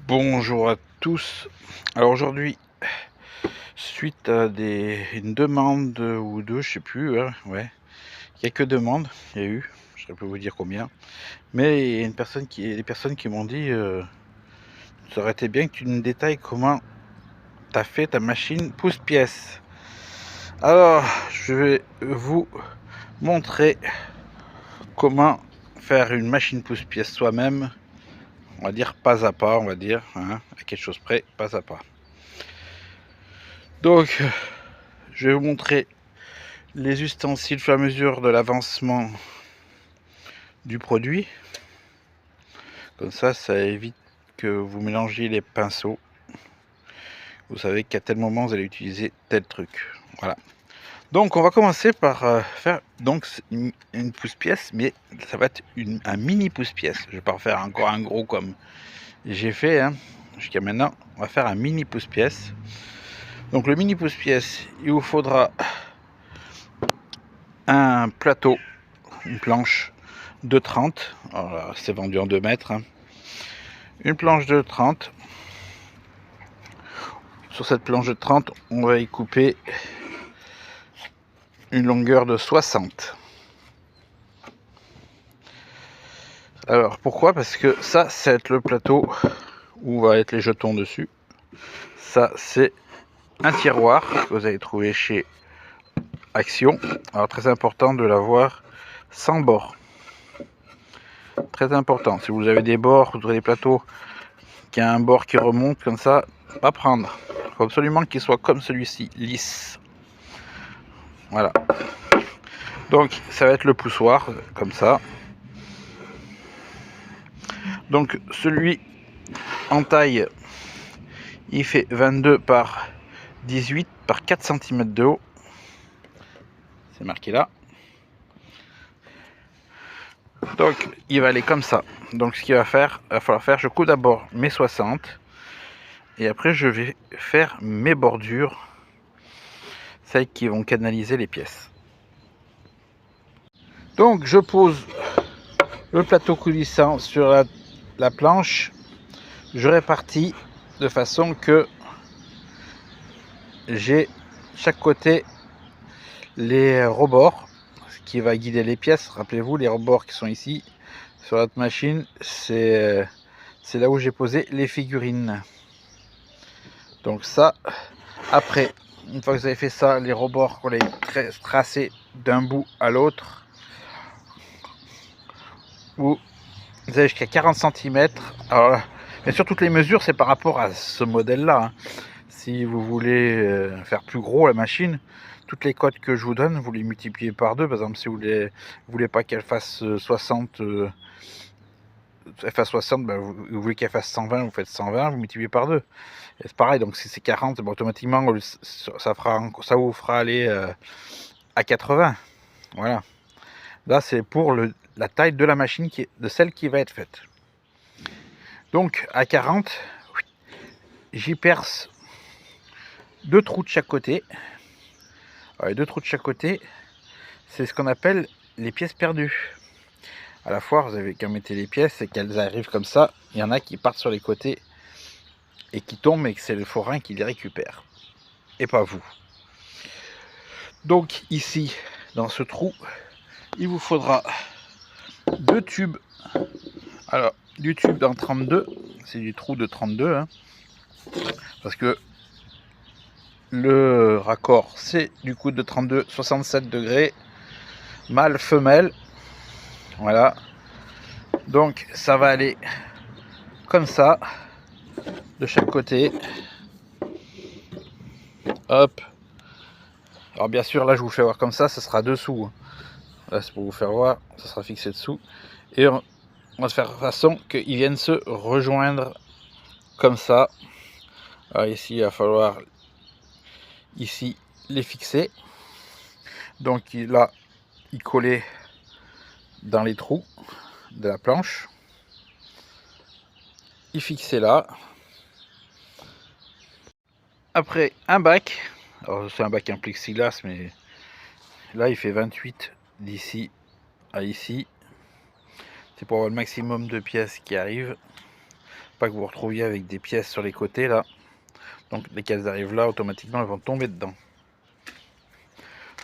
Bonjour à tous. Alors aujourd'hui, suite à une demande ou deux, je sais plus, hein, ouais, quelques demandes, il y a eu, je ne sais pas vous dire combien, mais il y a des personnes qui m'ont dit, ça aurait été bien que tu nous détailles comment tu as fait ta machine pousse-pièce. Alors, je vais vous montrer comment faire une machine pousse-pièce soi-même, on va dire pas à pas, on va dire, hein, à quelque chose près, pas à pas. Donc, je vais vous montrer les ustensiles au fur et à mesure de l'avancement du produit. Comme ça évite que vous mélangiez les pinceaux. Vous savez qu'à tel moment vous allez utiliser tel truc. Voilà. Donc on va commencer par faire donc une pousse-pièce, mais ça va être un mini pousse-pièce. Je vais pas refaire encore un gros comme j'ai fait hein, jusqu'à maintenant. On va faire un mini pousse-pièce. Donc le mini pousse-pièce, il vous faudra un plateau, une planche de 30. Alors c'est vendu en 2 mètres. Hein. Une planche de 30. Sur cette planche de 30, on va y couper une longueur de 60. Alors pourquoi? Parce que ça va être le plateau où va être les jetons dessus. Ça c'est un tiroir que vous allez trouver chez Action. Alors très important de l'avoir sans bord. Très important. Si vous avez des bords, vous avez des plateaux qui a un bord qui remonte comme ça, pas prendre. Il faut absolument qu'il soit comme celui-ci, lisse. Voilà. Donc ça va être le poussoir, comme ça. Donc celui en taille, il fait 22 par 18 par 4 cm de haut. C'est marqué là. Donc il va aller comme ça. Donc ce qu'il va faire, il va falloir faire, je couds d'abord mes 60. Et après je vais faire mes bordures, celles qui vont canaliser les pièces. Donc je pose le plateau coulissant sur la planche. Je répartis de façon que j'ai chaque côté les rebords qui va guider les pièces. Rappelez-vous, les rebords qui sont ici sur notre machine, c'est là où j'ai posé les figurines. Donc ça, après, une fois que vous avez fait ça, les rebords qu'on les tracés d'un bout à l'autre, vous avez jusqu'à 40 cm. Alors, bien sûr, toutes les mesures, c'est par rapport à ce modèle-là. Hein. Si vous voulez faire plus gros la machine, toutes les cotes que je vous donne, vous les multipliez par 2. Par exemple, si vous voulez pas qu'elle fasse 60, elle fasse 60, ben vous voulez qu'elle fasse 120, vous faites 120, vous multipliez par 2. C'est pareil, donc si c'est 40, ben, automatiquement, ça vous fera aller à 80. Voilà. Là, c'est pour la taille de la machine, de celle qui va être faite. Donc, à 40, j'y perce 2 trous de chaque côté. Alors, les 2 trous de chaque côté, c'est ce qu'on appelle les pièces perdues. À la foire, vous avez quand mettez les pièces et qu'elles arrivent comme ça. Il y en a qui partent sur les côtés et qui tombent et que c'est le forain qui les récupère. Et pas vous. Donc ici, dans ce trou, il vous faudra 2 tubes. Alors, du tube dans 32, c'est du trou de 32. Hein, parce que le raccord, c'est du coup de 32, 67 degrés. Mâle, femelle. Voilà. Donc ça va aller comme ça de chaque côté. Hop. Alors bien sûr là je vous fais voir comme ça sera dessous. Là c'est pour vous faire voir, ça sera fixé dessous. Et on va se faire de façon qu'ils viennent se rejoindre comme ça. Alors ici il va falloir ici les fixer. Donc là il collait dans les trous de la planche. Il fixait là. Après un bac, alors c'est un bac en plexiglas mais là il fait 28 d'ici à ici. C'est pour avoir le maximum de pièces qui arrivent. Pas que vous vous retrouviez avec des pièces sur les côtés là. Donc dès qu'elles arrivent là, automatiquement elles vont tomber dedans.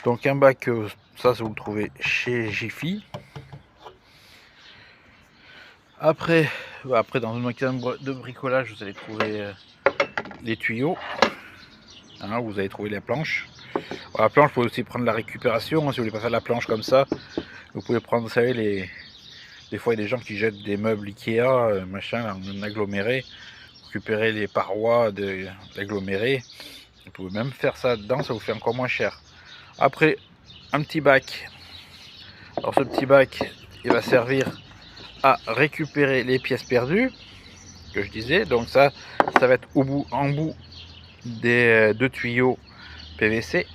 Donc un bac, ça vous le trouvez chez Jiffy. Après dans un magasin de bricolage, vous allez trouver les tuyaux. Hein, vous allez trouver les planches. Alors, la planche, vous pouvez aussi prendre la récupération. Hein, si vous voulez pas faire la planche comme ça, vous pouvez prendre, vous savez, des fois il y a des gens qui jettent des meubles Ikea, machin, en aggloméré, récupérer les parois d'aggloméré. Vous pouvez même faire ça dedans, ça vous fait encore moins cher. Après, un petit bac. Alors ce petit bac, il va servir à récupérer les pièces perdues que je disais. Donc ça va être en bout des deux tuyaux PVC.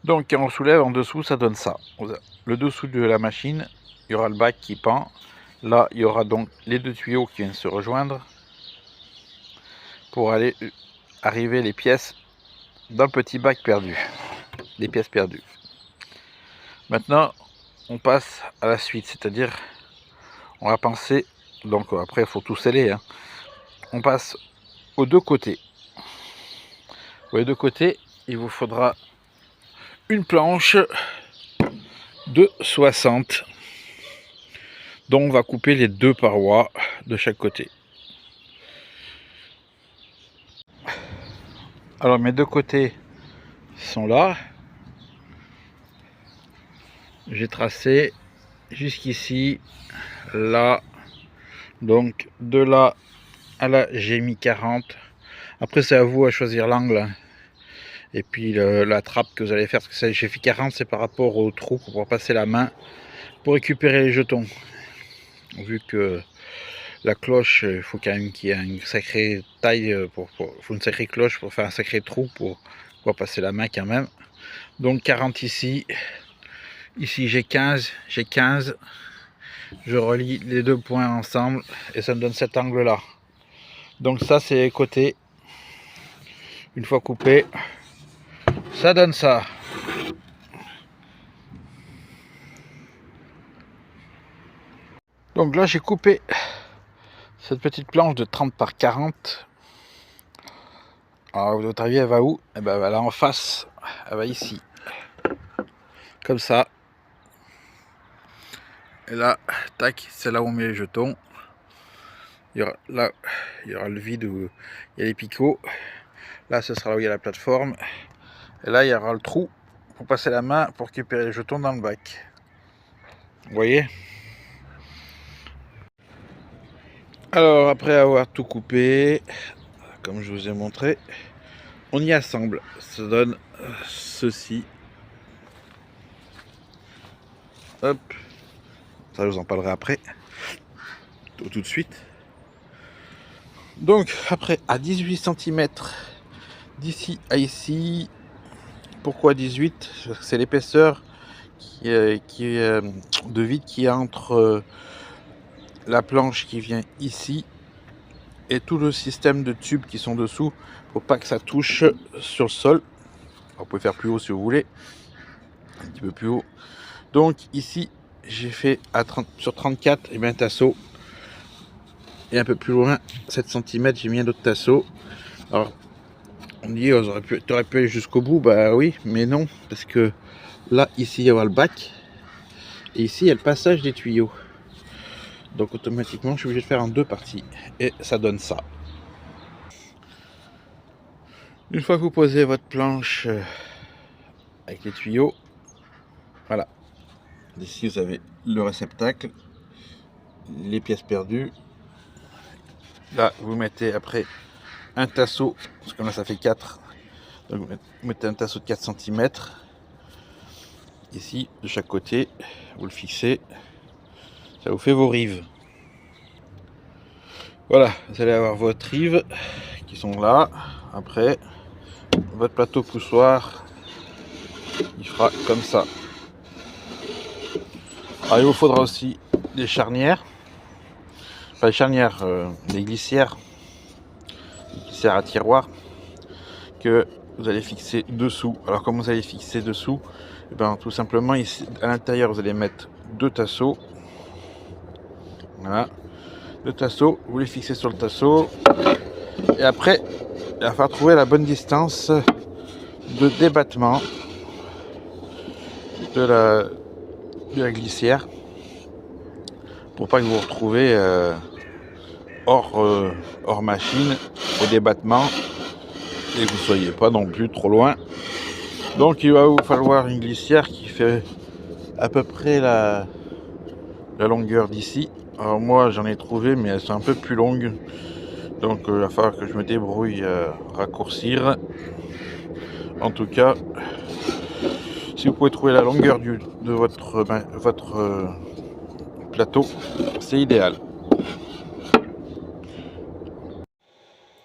Donc quand on soulève en dessous, ça donne ça. Le dessous de la machine, il y aura le bac qui pend. Là, il y aura donc les deux tuyaux qui viennent se rejoindre pour aller arriver les pièces dans le petit bac perdu. Les pièces perdues. Maintenant, on passe à la suite, c'est-à-dire on va penser, donc après il faut tout sceller, hein. On passe aux deux côtés. Aux deux côtés, il vous faudra une planche de 60 dont on va couper les deux parois de chaque côté. Alors mes deux côtés sont là. J'ai tracé jusqu'ici, là, donc de là à là j'ai mis 40. Après c'est à vous à choisir l'angle et puis la trappe que vous allez faire, parce que j'ai fait 40, c'est par rapport au trou pour pouvoir passer la main pour récupérer les jetons. Vu que la cloche, il faut quand même qu'il y ait une sacrée taille, faut une sacrée cloche pour faire un sacré trou pour pouvoir passer la main quand même. Donc 40 ici, ici j'ai 15, je relie les deux points ensemble et ça me donne cet angle là. Donc ça c'est les côtés, une fois coupé, ça donne ça. Donc là j'ai coupé cette petite planche de 30 par 40. Alors votre avis elle va où? Eh ben elle va là en face, elle va ici. Comme ça. Et là, tac, c'est là où on met les jetons. Là, il y aura le vide où il y a les picots. Là, ce sera là où il y a la plateforme. Et là, il y aura le trou pour passer la main pour récupérer les jetons dans le bac. Vous voyez? Alors, après avoir tout coupé, comme je vous ai montré, on y assemble. Ça donne ceci. Hop. Ça, je vous en parlerai après. Tout de suite. Donc, après, à 18 cm d'ici à ici. Pourquoi 18? C'est l'épaisseur de vide qui est entre la planche qui vient ici et tout le système de tubes qui sont dessous pour pas que ça touche sur le sol. Alors, vous pouvez faire plus haut si vous voulez, un petit peu plus haut. Donc ici j'ai fait sur 34 et bien un tasseau, et un peu plus loin 7 cm j'ai mis un autre tasseau. Alors on dit oh, t'aurais pu aller jusqu'au bout, bah oui mais non, parce que là ici il y aura le bac et ici il y a le passage des tuyaux, donc automatiquement je suis obligé de faire en deux parties et ça donne ça. Une fois que vous posez votre planche avec les tuyaux, voilà, ici vous avez le réceptacle, les pièces perdues. Là vous mettez après un tasseau, parce que là ça fait 4, donc vous mettez un tasseau de 4 cm ici de chaque côté, vous le fixez, ça vous fait vos rives. Voilà, vous allez avoir votre rive qui sont là. Après votre plateau poussoir, il fera comme ça. Alors il vous faudra aussi des charnières, enfin des charnières, des glissières à tiroir que vous allez fixer dessous. Alors comme vous allez fixer dessous, et ben tout simplement ici à l'intérieur vous allez mettre deux tasseaux. Voilà. Le tasseau, vous les fixez sur le tasseau. Et après, il va falloir trouver la bonne distance de débattement de la glissière pour pas que vous vous retrouvez hors machine au débattement et que vous soyez pas non plus trop loin. Donc il va vous falloir une glissière qui fait à peu près la longueur d'ici. Alors moi j'en ai trouvé mais elles sont un peu plus longues, donc il va falloir que je me débrouille à raccourcir. En tout cas, si vous pouvez trouver la longueur de votre plateau, c'est idéal.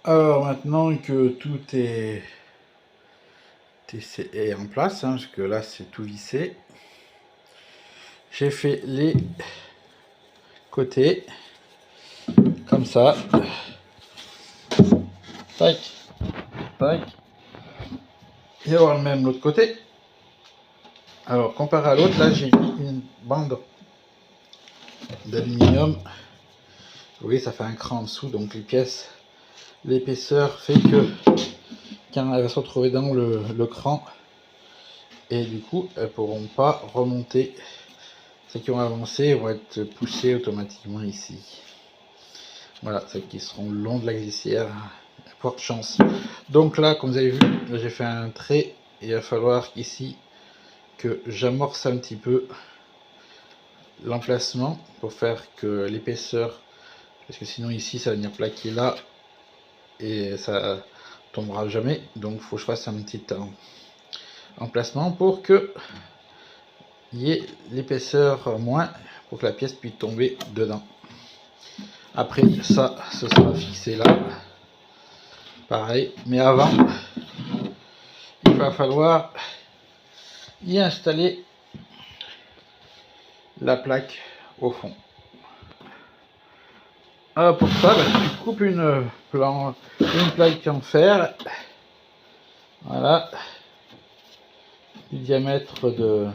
Alors maintenant que tout est en place, hein, parce que là c'est tout vissé, j'ai fait les côtés comme ça, tac, tac, et avoir le même l'autre côté. Alors comparé à l'autre, là j'ai mis une bande d'aluminium. Vous voyez, ça fait un cran en dessous, donc les pièces, l'épaisseur fait que quand elle va se retrouver dans le cran, et du coup elles pourront pas remonter. Celles qui vont avancer vont être poussées automatiquement ici. Voilà, celles qui seront le long de la glissière, porte chance. Donc là, comme vous avez vu, j'ai fait un trait. Il va falloir ici que j'amorce un petit peu l'emplacement pour faire que l'épaisseur, parce que sinon ici ça va venir plaquer là et ça tombera jamais. Donc il faut que je fasse un petit emplacement pour que il y ait l'épaisseur moins pour que la pièce puisse tomber dedans. Après ça, ce sera fixé là, pareil, mais avant il va falloir y installer la plaque au fond. Alors pour ça, tu coupes une plaque en fer, voilà, du diamètre de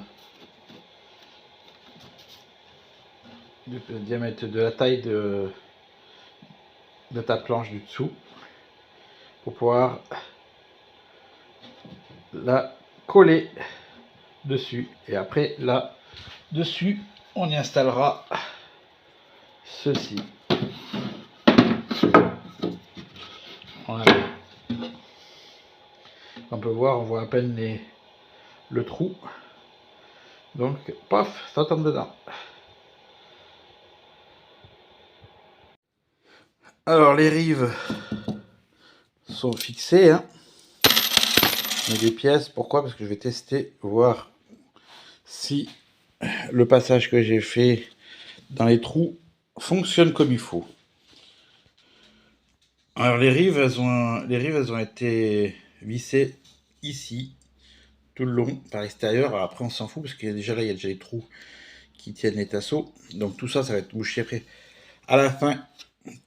la taille de ta planche du dessous, pour pouvoir la coller dessus. Et après là dessus, on y installera ceci. Voilà. On peut voir, on voit à peine le trou. Donc, paf, ça tombe dedans. Alors, les rives sont fixées, hein. Mais les pièces, pourquoi? Parce que je vais tester, voir si le passage que j'ai fait dans les trous fonctionne comme il faut. Alors, les rives, elles ont été vissées ici, tout le long, par l'extérieur. Alors après, on s'en fout, parce qu'il y a déjà là, il y a déjà les trous qui tiennent les tasseaux. Donc tout ça, ça va être bouché après. À la fin,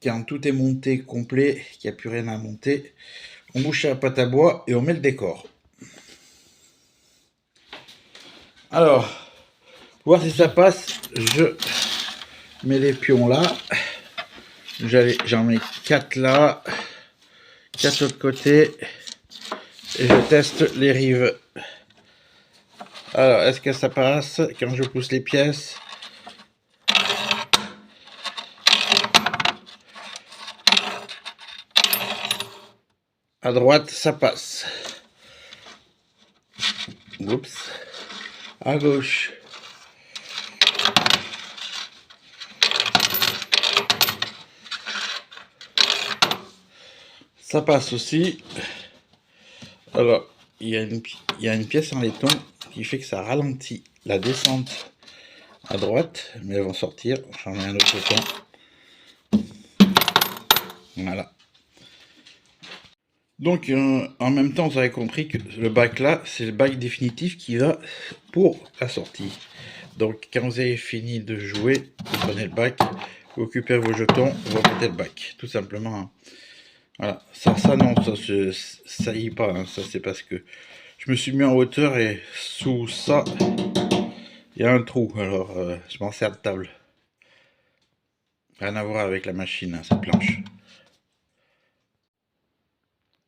quand tout est monté complet, qu'il n'y a plus rien à monter, on bouche à la pâte à bois et on met le décor. Alors, pour voir si ça passe, je mets les pions là. J'en mets 4 là, 4 de l'autre côté, et je teste les rives. Alors, est-ce que ça passe quand je pousse les pièces? À droite, ça passe. Oups. À gauche. Ça passe aussi. Alors, il y a une pièce en laiton qui fait que ça ralentit la descente à droite, mais elles vont sortir. J'en mets un autre temps. Voilà. Donc, en même temps, vous avez compris que le bac là, c'est le bac définitif qui va pour la sortie. Donc, quand vous avez fini de jouer, vous prenez le bac, vous occupez vos jetons, vous remettez le bac, tout simplement. Voilà, ça non, ça y est pas, hein. Ça c'est parce que je me suis mis en hauteur et sous ça, il y a un trou, alors je m'en sers de table. Rien à voir avec la machine, hein, cette planche.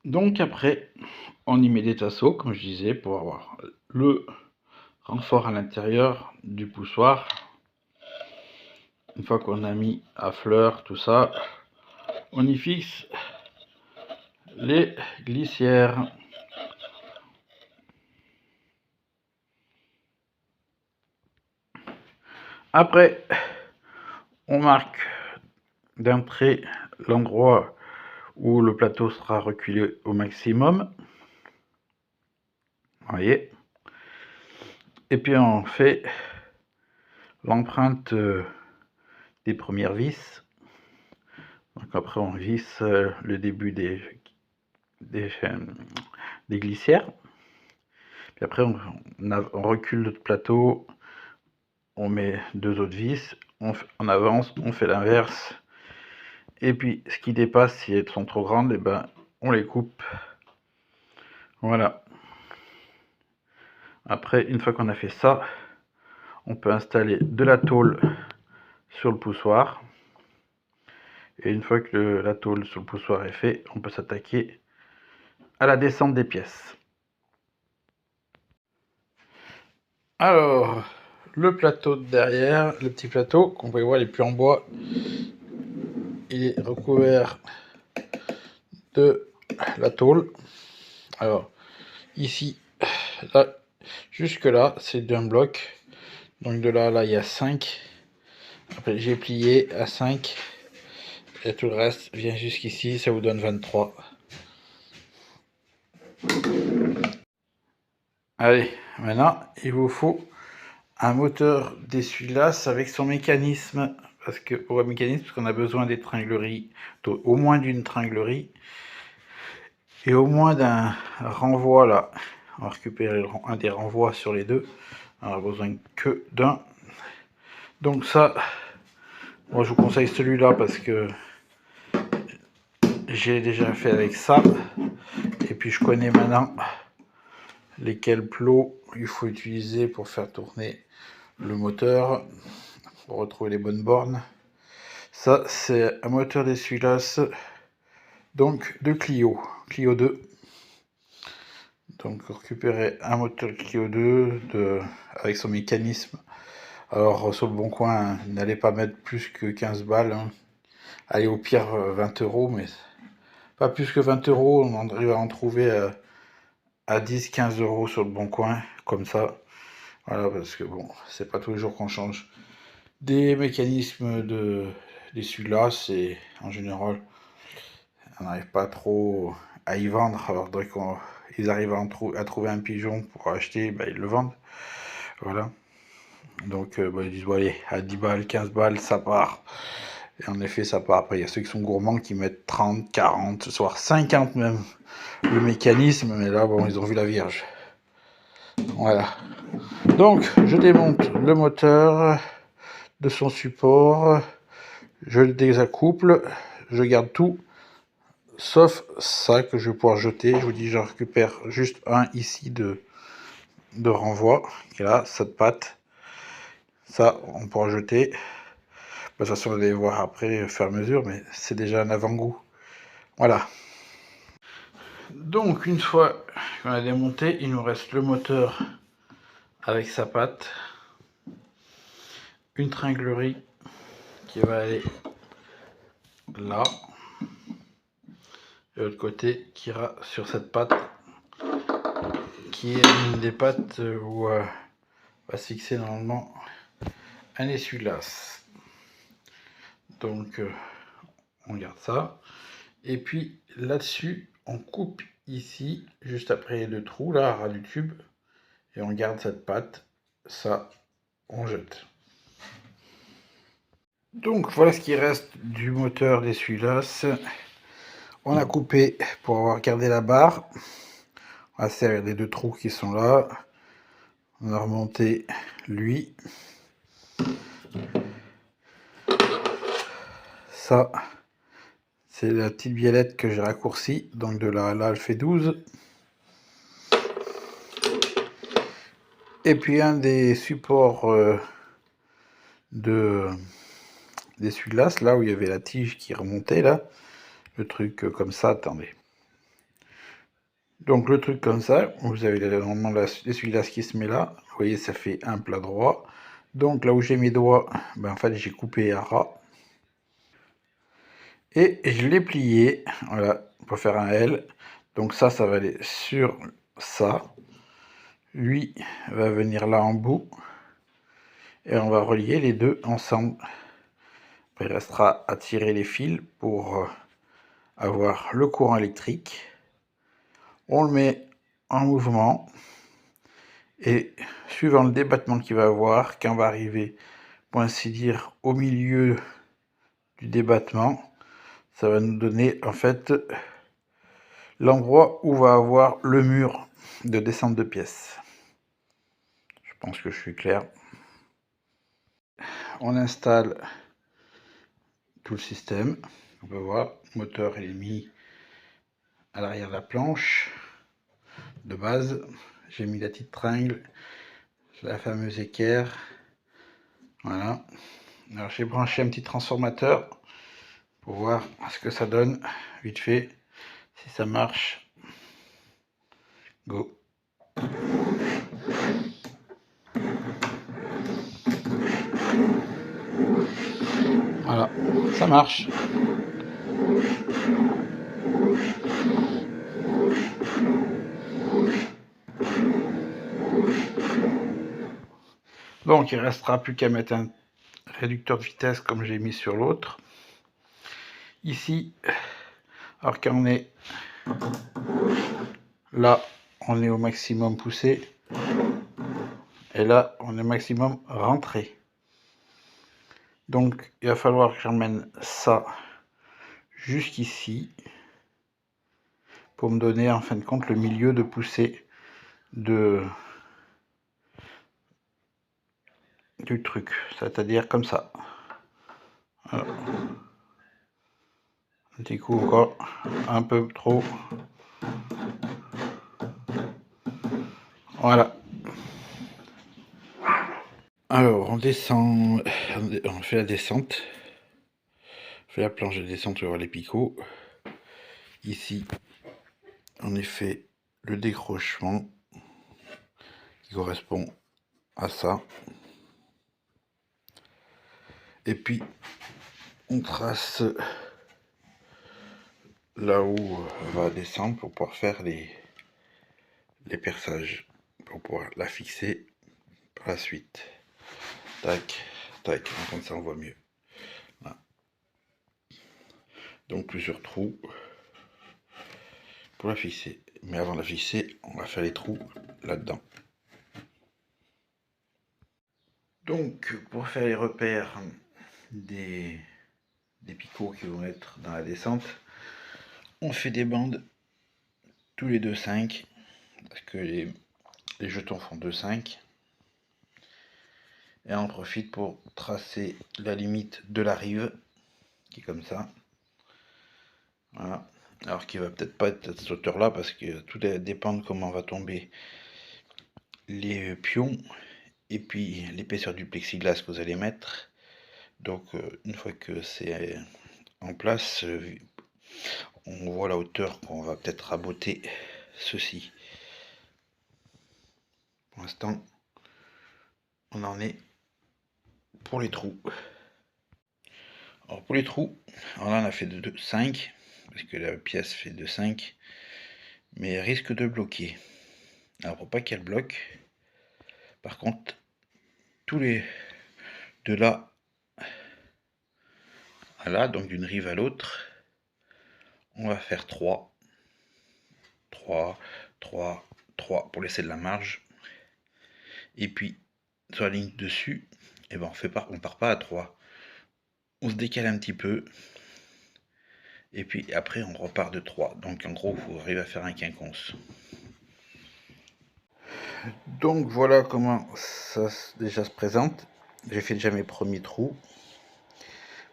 Donc après, on y met des tasseaux, comme je disais, pour avoir le renfort à l'intérieur du poussoir. Une fois qu'on a mis à fleur tout ça, on y fixe les glissières. Après, on marque d'un trait l'endroit où le plateau sera reculé au maximum. Vous voyez. Et puis on fait l'empreinte des premières vis. Donc après on visse le début des glissières. Puis après on recule notre plateau, on met 2 autres vis, on avance, on fait l'inverse. Et puis ce qui dépasse, si elles sont trop grandes, et ben on les coupe. Voilà. Après, une fois qu'on a fait ça, on peut installer de la tôle sur le poussoir. Et une fois que la tôle sur le poussoir est fait, on peut s'attaquer à la descente des pièces. Alors, le plateau de derrière, le petit plateau qu'on peut voir, il est plus en bois. Il est recouvert de la tôle. Alors, ici, là, jusque là, c'est d'un bloc. Donc de là à là, il y a 5. Après, j'ai plié à 5. Et tout le reste vient jusqu'ici, ça vous donne 23. Allez, maintenant, il vous faut un moteur d'essuie-glace avec son mécanisme. Parce que pour le mécanisme, parce qu'on a besoin d'étranglerie, au moins d'une tringlerie. Et au moins d'un renvoi là. On va récupérer un des renvois sur les deux. On a besoin que d'un. Donc ça, moi je vous conseille celui-là parce que j'ai déjà fait avec ça. Et puis je connais maintenant lesquels plots il faut utiliser pour faire tourner le moteur, pour retrouver les bonnes bornes. Ça c'est un moteur d'essuie-glace donc de Clio 2. Donc récupérer un moteur Clio 2 avec son mécanisme. Alors sur le bon coin, n'allez pas mettre plus que 15 balles. Hein. Allez au pire 20 euros, mais pas plus que 20 euros. On arrive à en trouver à 10-15 euros sur le bon coin, comme ça. Voilà, parce que bon, c'est pas tous les jours qu'on change des mécanismes d'essuie-glace et en général, on n'arrive pas trop à y vendre. Alors, dès qu'ils arrivent à trouver un pigeon pour acheter, ben, ils le vendent. Voilà. Donc, ben, ils disent, bon, allez, à 10 balles, 15 balles, ça part. Et en effet, ça part. Après, il y a ceux qui sont gourmands qui mettent 30, 40, voire 50 même, le mécanisme. Mais là, bon, ils ont vu la Vierge. Voilà. Donc, je démonte le moteur de son support. Je le désaccouple. Je garde tout. Sauf ça que je vais pouvoir jeter. Je vous dis, j'en récupère juste un ici de renvoi. Qui est là, cette patte. Ça, on pourra jeter. De toute façon, on va aller voir après, faire à mesure, mais c'est déjà un avant-goût. Voilà. Donc, une fois qu'on a démonté, il nous reste le moteur avec sa patte. Une tringlerie qui va aller là. Et l'autre côté qui ira sur cette patte qui est une des pattes où va se fixer normalement un essuie-glace. Donc on garde ça. Et puis là-dessus, on coupe ici, juste après les deux trous, là, à ras du tube. Et on garde cette patte. Ça, on jette. Donc voilà ce qui reste du moteur d'essuie-glace. On a coupé pour avoir gardé la barre. On va serrer les deux trous qui sont là. On a remonté lui. Ça, c'est la petite biellette que j'ai raccourcie. Donc de là à là, elle fait 12. Et puis un des supports d'essuie-glace, là où il y avait la tige qui remontait, là, le truc comme ça, attendez. Donc le truc comme ça, vous avez normalement l'essuie-glace qui se met là, vous voyez ça fait un plat droit. Donc là où j'ai mes doigts, ben, en fait j'ai coupé à ras. Et je l'ai plié, voilà, pour faire un L. Donc ça va aller sur ça. Lui va venir là en bout. Et on va relier les deux ensemble. Après, il restera à tirer les fils pour avoir le courant électrique. On le met en mouvement. Et suivant le débattement qu'il va avoir, quand on va arriver, pour ainsi dire, au milieu du débattement, ça va nous donner en fait l'endroit où va avoir le mur de descente de pièces. Je pense que je suis clair. On installe tout le système. On peut voir, le moteur est mis à l'arrière de la planche de base. J'ai mis la petite tringle, la fameuse équerre. Voilà. Alors j'ai branché un petit transformateur pour voir ce que ça donne vite fait, si ça marche. Go. Voilà, ça marche. Donc il ne restera plus qu'à mettre un réducteur de vitesse comme j'ai mis sur l'autre. Ici, alors quand on est là, on est au maximum poussé. Et là, on est au maximum rentré. Donc il va falloir que j'emmène ça jusqu'ici pour me donner en fin de compte le milieu de poussée du truc, c'est-à-dire comme ça. Voilà. Un petit coup encore, un peu trop. Voilà. Alors on descend, on fait la descente, on fait la planche de descente sur les picots. Ici, en effet, le décrochement qui correspond à ça. Et puis, on trace là où on va descendre pour pouvoir faire les perçages, pour pouvoir la fixer par la suite. Tac, tac, comme ça on voit mieux. Voilà. Donc plusieurs trous pour la fixer. Mais avant de la fixer, on va faire les trous là-dedans. Donc pour faire les repères des picots qui vont être dans la descente, on fait des bandes tous les 2,5 parce que les jetons font 2,5 et on en profite pour tracer la limite de la rive qui est comme ça. Voilà. Alors qu'il va peut-être pas être à cette hauteur là parce que tout dépend de comment va tomber les pions et puis l'épaisseur du plexiglas que vous allez mettre. Donc une fois que c'est en place, on voit la hauteur qu'on va peut-être raboter ceci. Pour l'instant, on en est pour les trous. Alors pour les trous, alors là on a fait de 5 parce que la pièce fait de 5, mais elle risque de bloquer. Alors pour pas qu'elle bloque, par contre, tous les de là à là, donc d'une rive à l'autre, on va faire 3, 3, 3, 3 pour laisser de la marge. Et puis sur la ligne dessus, et ben on part pas à 3. On se décale un petit peu. Et puis après on repart de 3. Donc en gros, il faut arriver à faire un quinconce. Donc voilà comment ça déjà se présente. J'ai fait déjà mes premiers trous.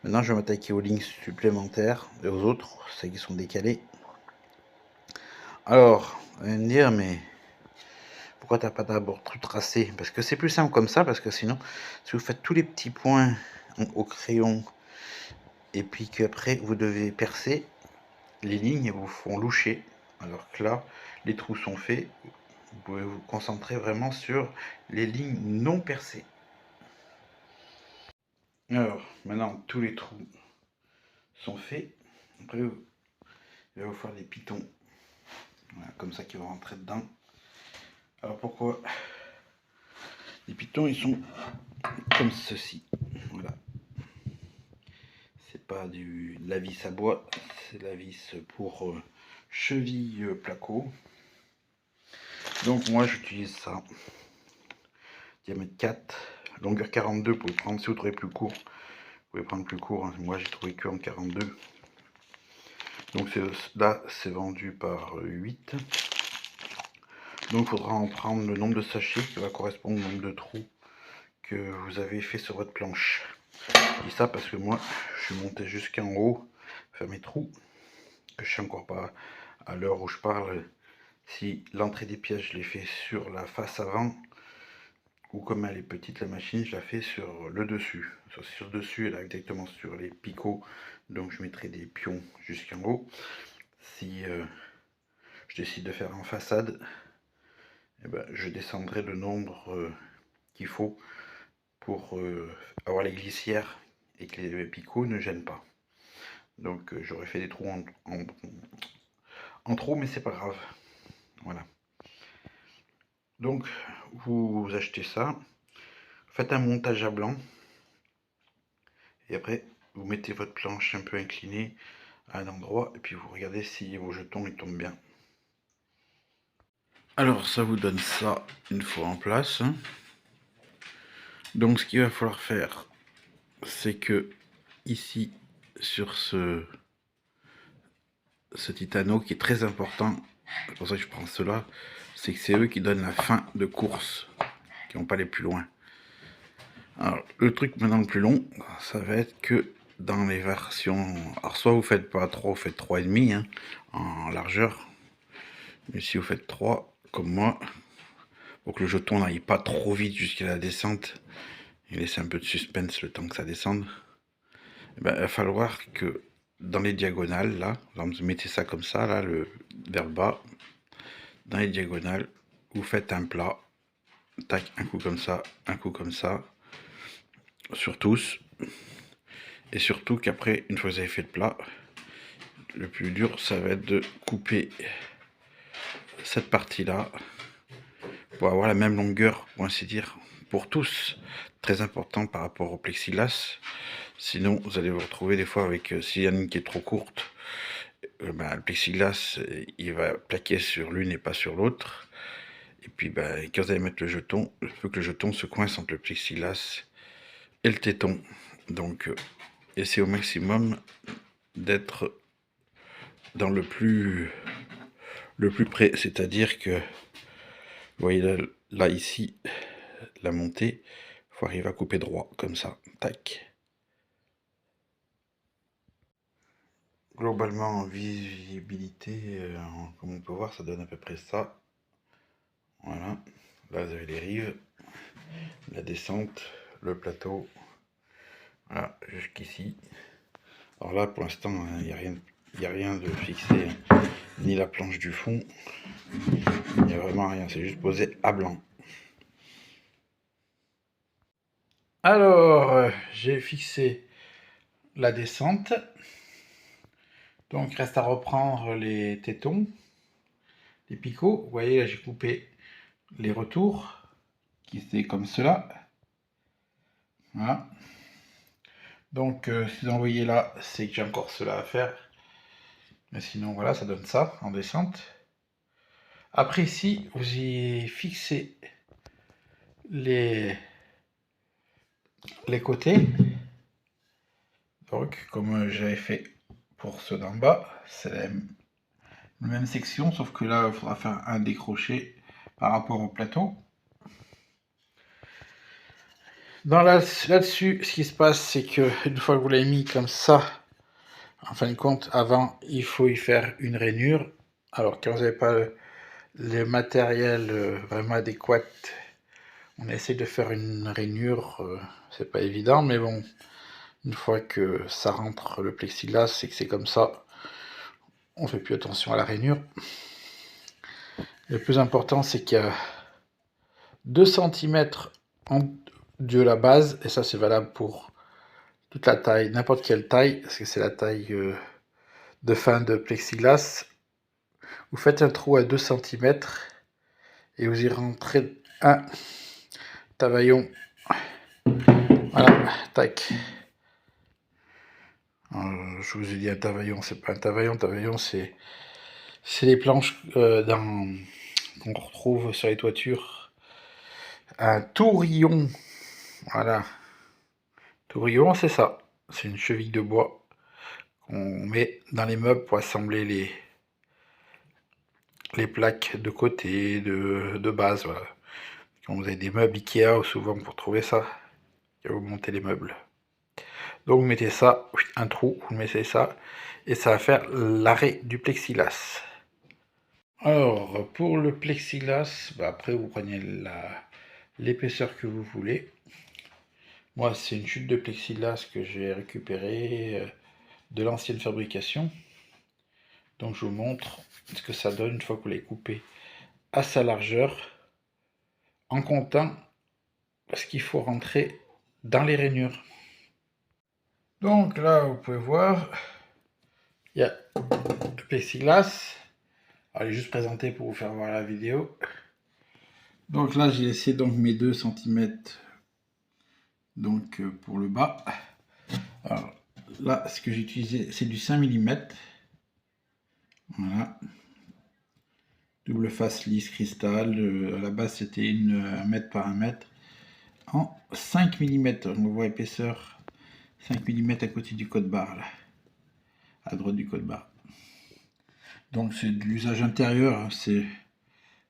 Maintenant je vais m'attaquer aux lignes supplémentaires et aux autres, celles qui sont décalées. Alors, vous allez me dire, mais pourquoi t'as pas d'abord tout tracé? Parce que c'est plus simple comme ça, parce que sinon, si vous faites tous les petits points au crayon et puis qu'après vous devez percer les lignes vous font loucher, alors que là les trous sont faits. Vous pouvez vous concentrer vraiment sur les lignes non percées. Alors maintenant tous les trous sont faits. Après il va vous faire des pitons, voilà, comme ça, qui vont rentrer dedans. Alors pourquoi les pitons, ils sont comme ceci, voilà. C'est pas de la vis à bois, c'est la vis pour cheville placo. Donc moi j'utilise ça, diamètre 4, longueur 42. Vous pouvez prendre, si vous trouvez plus court, vous pouvez prendre plus court, hein. Moi j'ai trouvé que en 42. Donc là c'est vendu par 8. Donc il faudra en prendre le nombre de sachets qui va correspondre au nombre de trous que vous avez fait sur votre planche. Je dis ça parce que moi je suis monté jusqu'en haut faire mes trous, que je sais encore pas à l'heure où je parle si l'entrée des pièces je l'ai fait sur la face avant, ou comme elle est petite la machine, je la fais sur le dessus. Sur le dessus, elle est directement sur les picots, donc je mettrai des pions jusqu'en haut. Si je décide de faire en façade, eh ben, je descendrai le nombre qu'il faut pour avoir les glissières et que les picots ne gênent pas. Donc j'aurais fait des trous en trop, mais c'est pas grave. Voilà. Donc vous achetez ça, faites un montage à blanc, et après vous mettez votre planche un peu inclinée à un endroit, et puis vous regardez si vos jetons ils tombent bien. Alors ça vous donne ça une fois en place. Donc ce qu'il va falloir faire, c'est que ici sur ce titano qui est très important, c'est pour ça que je prends cela, c'est que c'est eux qui donnent la fin de course, qui vont pas aller plus loin. Alors le truc maintenant le plus long, ça va être que dans les versions, alors soit vous faites pas 3, vous faites 3,5 hein, en largeur, mais si vous faites 3 comme moi, pour que le jeton n'aille pas trop vite jusqu'à la descente et laisser un peu de suspense le temps que ça descende, eh ben, il va falloir que dans les diagonales là, vous mettez ça comme ça là, vers le bas, dans les diagonales vous faites un plat, tac, un coup comme ça, un coup comme ça sur tous. Et surtout qu'après, une fois que vous avez fait le plat, le plus dur, ça va être de couper cette partie-là pour avoir la même longueur, pour ainsi dire, pour tous. Très important par rapport au plexiglas. Sinon, vous allez vous retrouver des fois avec, s'il y en a une qui est trop courte, ben, le plexiglas, il va plaquer sur l'une et pas sur l'autre. Et puis, ben, quand vous allez mettre le jeton, il faut que le jeton se coince entre le plexiglas et le téton. Donc, essayez au maximum d'être dans le plus près, c'est-à-dire que vous voyez là ici la montée, il faut arriver à couper droit comme ça, tac. Globalement en visibilité, comme on peut voir, ça donne à peu près ça. Voilà, là vous avez les rives, la descente, le plateau, voilà, jusqu'ici. Alors là pour l'instant il n'y a rien de fixé, ni la planche du fond, il n'y a vraiment rien, c'est juste posé à blanc. Alors j'ai fixé la descente, donc il reste à reprendre les tétons, les picots. Vous voyez là j'ai coupé les retours qui étaient comme cela, voilà. Donc si vous en voyez là, c'est que j'ai encore cela à faire, mais sinon voilà, ça donne ça en descente. Après ici vous y fixez les côtés, donc comme j'avais fait pour ceux d'en bas, c'est la même section, sauf que là il faudra faire un décroché par rapport au plateau. Là-dessus, ce qui se passe, c'est que une fois que vous l'avez mis comme ça, en fin de compte, avant, il faut y faire une rainure. Alors, quand vous n'avez pas le matériel vraiment adéquat, on essaie de faire une rainure, c'est pas évident, mais bon, Une fois que ça rentre le plexiglas, c'est que c'est comme ça. On fait plus attention à la rainure. Le plus important, c'est qu'il y a 2 cm de la base, et ça c'est valable pour toute la taille, n'importe quelle taille, parce que c'est la taille de fin de plexiglas. Vous faites un trou à 2 cm et vous y rentrez un tavaillon. Voilà, tac. Je vous ai dit un tavaillon, c'est pas un tavaillon c'est les planches qu'on retrouve sur les toitures. Un tourillon, voilà. Tourillon, c'est ça. C'est une cheville de bois qu'on met dans les meubles pour assembler les plaques de côté, de base. Voilà. Quand vous avez des meubles Ikea, souvent pour trouver ça, vous montez les meubles. Donc vous mettez ça, un trou, vous mettez ça, et ça va faire l'arrêt du plexiglas. Alors, pour le plexiglas, après vous prenez l'épaisseur que vous voulez. Moi, c'est une chute de plexiglas que j'ai récupérée de l'ancienne fabrication. Donc je vous montre ce que ça donne une fois que vous l'avez coupé à sa largeur, en comptant ce qu'il faut rentrer dans les rainures. Donc là, vous pouvez voir, il y a le plexiglas. Alors, je vais juste présenter pour vous faire voir la vidéo. Donc là, j'ai laissé donc mes 2 cm donc pour le bas. Alors là, ce que j'ai utilisé, c'est du 5 mm. Voilà. Double face lisse cristal. À la base, c'était 1 mètre par 1 mètre. En 5 mm. On voit épaisseur 5 mm à côté du code barre, là. À droite du code barre. Donc c'est de l'usage intérieur. Hein, c'est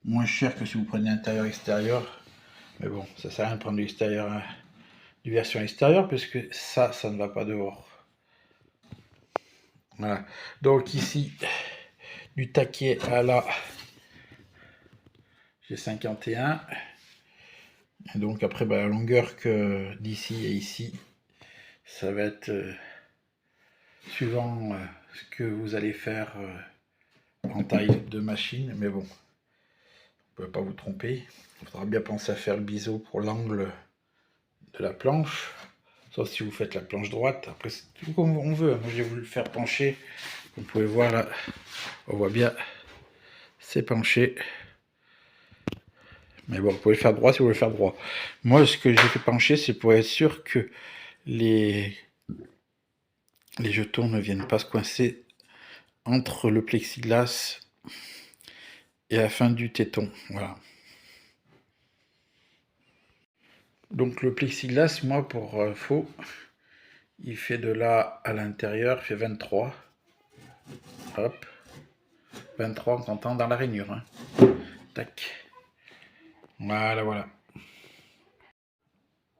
moins cher que si vous prenez intérieur-extérieur. Mais bon, ça sert à rien de prendre l'extérieur, du version extérieure, parce que ça ne va pas dehors. Voilà. Donc ici, du taquet à là, j'ai 51. Et donc après, la longueur que d'ici et ici, ça va être suivant ce que vous allez faire en taille de machine. Mais bon, vous ne pouvez pas vous tromper. Il faudra bien penser à faire le biseau pour l'angle de la planche. Sauf si vous faites la planche droite. Après, c'est tout comme on veut. Moi, j'ai voulu le faire pencher. Vous pouvez voir là, on voit bien, c'est penché. Mais bon, vous pouvez le faire droit si vous voulez le faire droit. Moi, ce que j'ai fait pencher, c'est pour être sûr que les jetons ne viennent pas se coincer entre le plexiglas et la fin du téton. Voilà. Donc le plexiglas, moi, pour faux, il fait de là à l'intérieur, il fait 23. Hop. 23 en comptant dans la rainure. Hein. Tac. Voilà, voilà.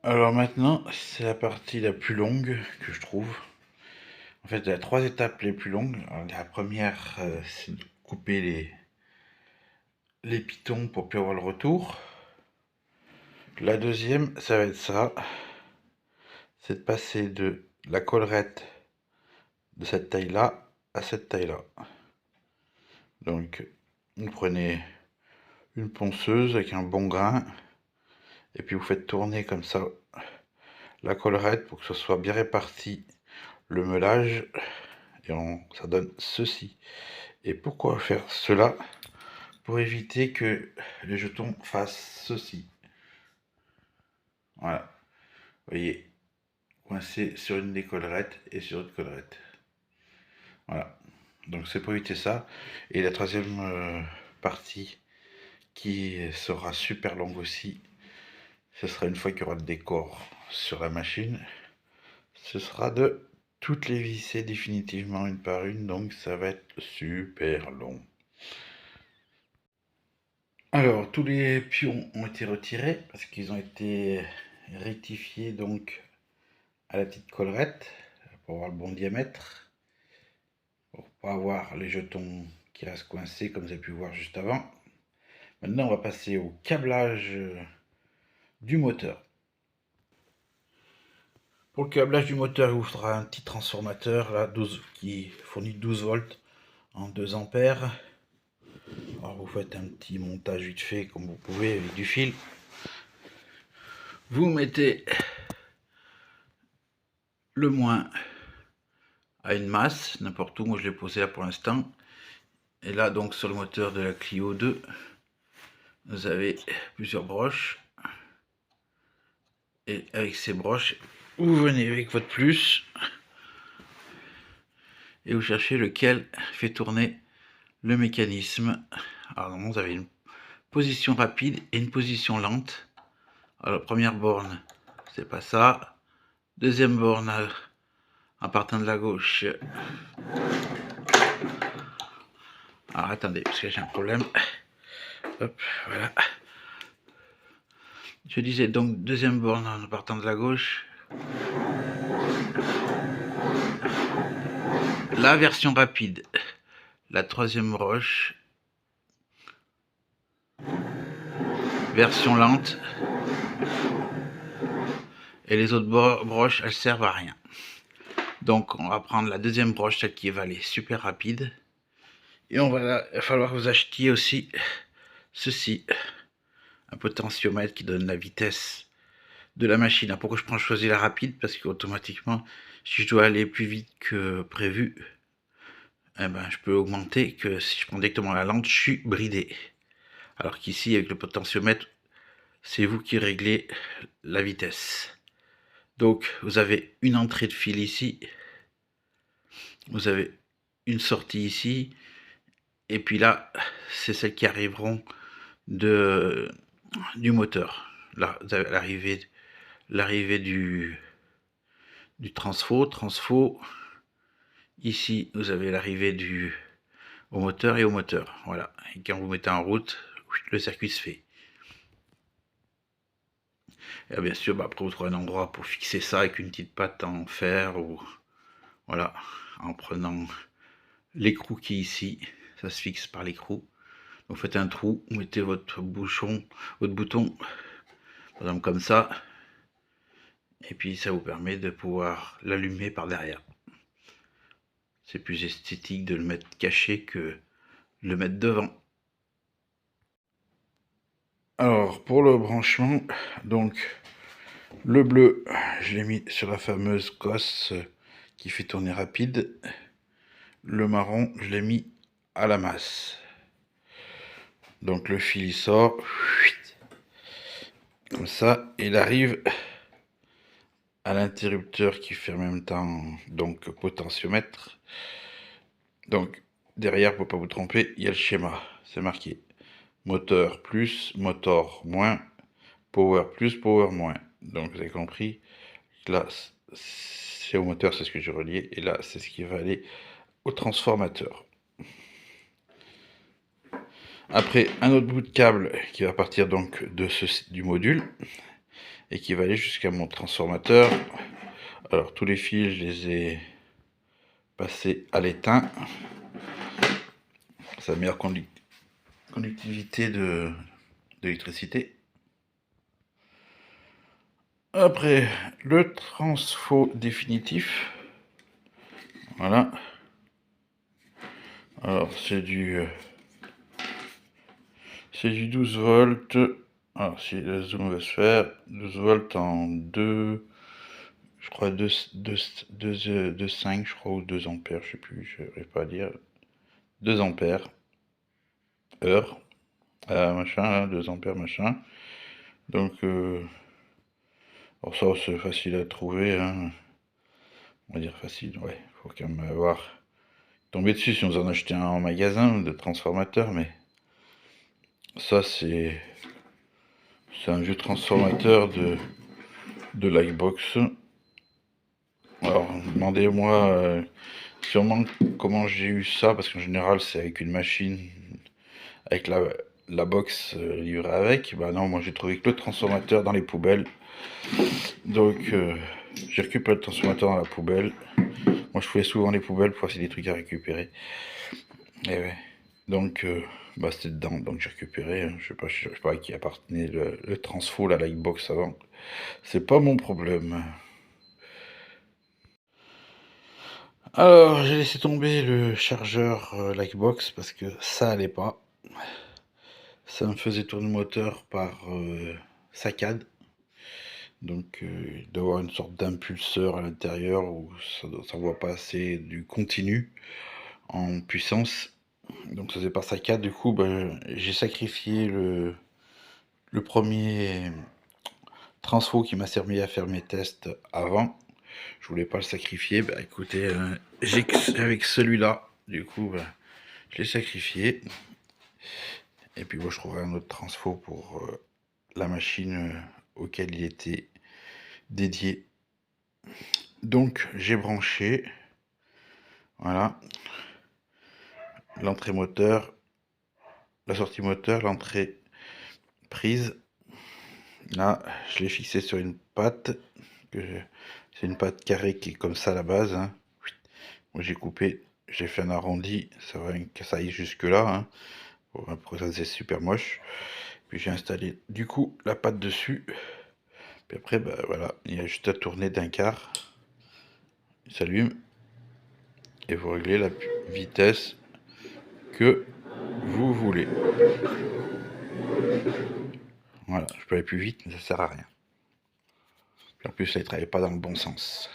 Alors maintenant, c'est la partie la plus longue que je trouve. En fait, il y a 3 étapes les plus longues. Alors, la première, c'est de couper les pitons pour plus avoir le retour. La deuxième, ça va être ça. C'est de passer de la collerette de cette taille-là à cette taille-là. Donc, vous prenez une ponceuse avec un bon grain. Et puis vous faites tourner comme ça la collerette pour que ce soit bien réparti le meulage. Et ça donne ceci. Et pourquoi faire cela? Pour éviter que les jetons fassent ceci. Voilà. Vous voyez, coincé sur une des collerettes et sur une collerette. Voilà. Donc c'est pour éviter ça. Et la troisième partie qui sera super longue aussi, ce sera une fois qu'il y aura le décor sur la machine. Ce sera de toutes les visser définitivement une par une, donc ça va être super long. Alors, tous les pions ont été retirés parce qu'ils ont été rectifiés donc à la petite collerette pour avoir le bon diamètre, pour pas avoir les jetons qui restent coincés comme vous avez pu voir juste avant. Maintenant, on va passer au câblage du moteur. Pour le câblage du moteur, il vous faudra un petit transformateur là, qui fournit 12 volts en 2 ampères. Alors vous faites un petit montage vite fait comme vous pouvez avec du fil. Vous mettez le moins à une masse, n'importe où, moi je l'ai posé là pour l'instant. Et là donc sur le moteur de la Clio 2, vous avez plusieurs broches. Et avec ces broches, vous venez avec votre plus et vous cherchez lequel fait tourner le mécanisme. Alors normalement vous avez une position rapide et une position lente. Alors première borne, c'est pas ça. Deuxième borne en partant de la gauche. Alors attendez, parce que j'ai un problème. Hop, voilà. Je disais donc deuxième borne en partant de la gauche. La version rapide. La troisième broche. Version lente. Et les autres broches, elles servent à rien. Donc on va prendre la deuxième broche, celle qui va aller super rapide. Et il va falloir que vous achetiez aussi ceci. Un potentiomètre qui donne la vitesse de la machine. Alors pourquoi je choisis la rapide? Parce qu'automatiquement, si je dois aller plus vite que prévu, eh ben, je peux augmenter, que si je prends directement la lente, je suis bridé. Alors qu'ici, avec le potentiomètre, c'est vous qui réglez la vitesse. Donc, vous avez une entrée de fil ici, vous avez une sortie ici, et puis là, c'est celles qui arriveront du moteur. Là, vous avez l'arrivée du transfo. Ici, vous avez l'arrivée au moteur et au moteur. Voilà. Et quand vous mettez en route, le circuit se fait. Et bien sûr, après vous trouvez un endroit pour fixer ça avec une petite patte en fer ou voilà, en prenant l'écrou qui est ici, ça se fixe par l'écrou. Vous faites un trou, vous mettez votre bouton, par exemple comme ça, et puis ça vous permet de pouvoir l'allumer par derrière. C'est plus esthétique de le mettre caché que de le mettre devant. Alors pour le branchement, donc le bleu, je l'ai mis sur la fameuse cosse qui fait tourner rapide. Le marron, je l'ai mis à la masse. Donc le fil il sort, comme ça, il arrive à l'interrupteur qui fait en même temps donc potentiomètre. Donc derrière, pour pas vous tromper, il y a le schéma, c'est marqué moteur plus, moteur moins, power plus, power moins. Donc vous avez compris, là c'est au moteur, c'est ce que j'ai relié, et là c'est ce qui va aller au transformateur. Après, un autre bout de câble qui va partir donc du module et qui va aller jusqu'à mon transformateur. Alors tous les fils, je les ai passés à l'étain. C'est la meilleure conductivité d'électricité. Après, le transfo définitif. Voilà. Alors c'est du 12 volts. Alors si le zoom va se faire, 12 volts en 2, je crois 2,5 je crois, ou 2 ampères, je sais plus, je n'arrive pas à dire. 2 ampères heure, machin, là, 2 ampères machin. Donc, alors ça c'est facile à trouver, hein. On va dire facile, ouais, faut quand même avoir tombé dessus si on en achetait un en magasin de transformateur, mais ça c'est un vieux transformateur de Lightbox. Alors demandez-moi sûrement comment j'ai eu ça, parce qu'en général c'est avec une machine, avec la box livrée avec. Bah non, moi j'ai trouvé que le transformateur dans les poubelles. Donc j'ai récupéré le transformateur dans la poubelle. Moi je fouillais souvent les poubelles pour voir si des trucs à récupérer. Et ouais. Donc bah c'était dedans, donc j'ai récupéré. Hein. Je sais pas à qui appartenait le transfo, la Lightbox avant. C'est pas mon problème. Alors, j'ai laissé tomber le chargeur Lightbox parce que ça allait pas. Ça me faisait tourner le moteur par saccade. Donc, il doit y avoir une sorte d'impulseur à l'intérieur où ça n'envoie pas assez du continu en puissance. Donc, ça faisait par saccade. Du coup, j'ai sacrifié le premier transfo qui m'a servi à faire mes tests avant. Je voulais pas le sacrifier. Bah écoutez, avec celui-là, du coup, je l'ai sacrifié. Et puis moi, je trouverai un autre transfo pour la machine auquel il était dédié. Donc, j'ai branché. Voilà. L'entrée moteur, la sortie moteur, l'entrée prise. Là, je l'ai fixé sur une patte. C'est une patte carrée qui est comme ça à la base. Hein. Moi, j'ai coupé, j'ai fait un arrondi. Ça va que ça aille jusque là. Hein. Après ça c'est super moche. Puis j'ai installé du coup la patte dessus. Puis après voilà, il y a juste à tourner d'un quart. Il s'allume. Et vous réglez la vitesse que vous voulez. Voilà, je peux aller plus vite mais ça sert à rien. Puis en plus là il travaille pas dans le bon sens.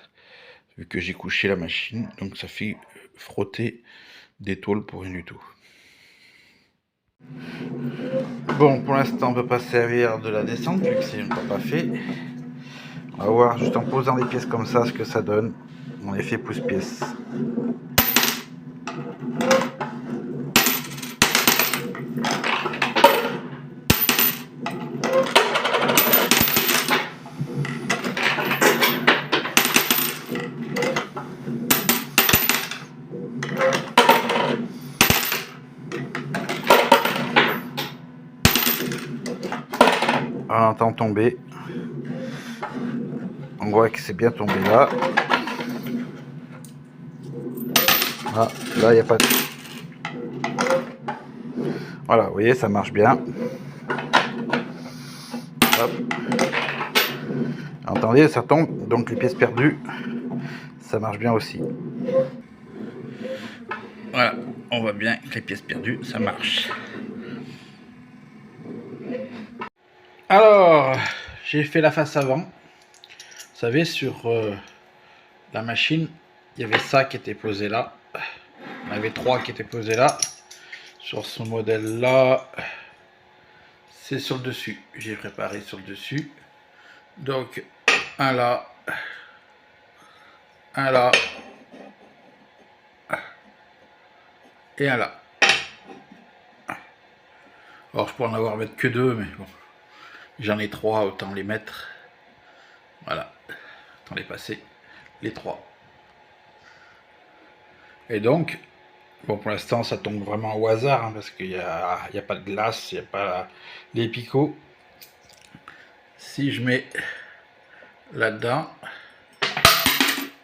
Vu que j'ai couché la machine, donc ça fait frotter des tôles pour rien du tout. Bon, pour l'instant on peut pas servir de la descente vu que c'est pas fait. On va voir juste en posant les pièces comme ça ce que ça donne. En effet pouce-pièce. On entend tomber. On voit que c'est bien tombé là. Ah, là, il n'y a pas de... Voilà, vous voyez, ça marche bien. Hop. Entendez, ça tombe. Donc les pièces perdues, ça marche bien aussi. Voilà, on voit bien que les pièces perdues, ça marche. Alors, j'ai fait la face avant. Vous savez, sur la machine, il y avait ça qui était posé là. Il y en avait 3 qui étaient posés là. Sur ce modèle là, c'est sur le dessus. J'ai préparé sur le dessus. Donc, un là, un là, et un là. Alors, je pourrais en avoir mettre que 2, mais bon, j'en ai 3, autant les mettre. Voilà, autant les passer, les 3. Et donc, bon, pour l'instant, ça tombe vraiment au hasard, hein, parce qu'il n'y a pas de glace, il n'y a pas les picots. Si je mets là-dedans,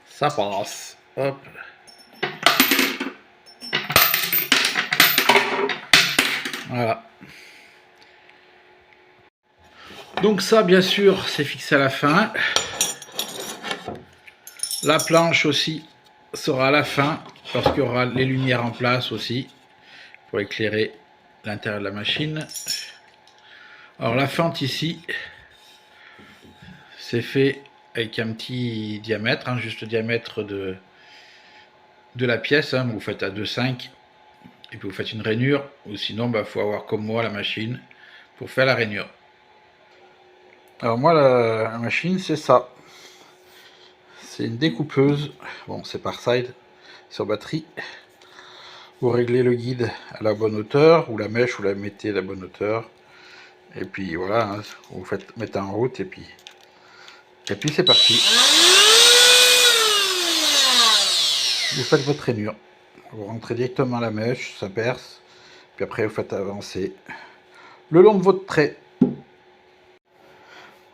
ça passe. Hop. Voilà. Donc ça, bien sûr, c'est fixé à la fin. La planche aussi sera à la fin, parce qu'il y aura les lumières en place aussi, pour éclairer l'intérieur de la machine. Alors la fente ici, c'est fait avec un petit diamètre, hein, juste le diamètre de la pièce, hein, vous faites à 2,5 et puis vous faites une rainure, ou sinon il faut avoir comme moi la machine pour faire la rainure. Alors moi la machine c'est ça, c'est une découpeuse, bon c'est par side sur batterie. Vous réglez le guide à la bonne hauteur, ou la mèche, vous la mettez à la bonne hauteur, et puis voilà, hein, vous mettez en route et puis c'est parti. Vous faites votre rainure, vous rentrez directement la mèche, ça perce, puis après vous faites avancer le long de votre trait.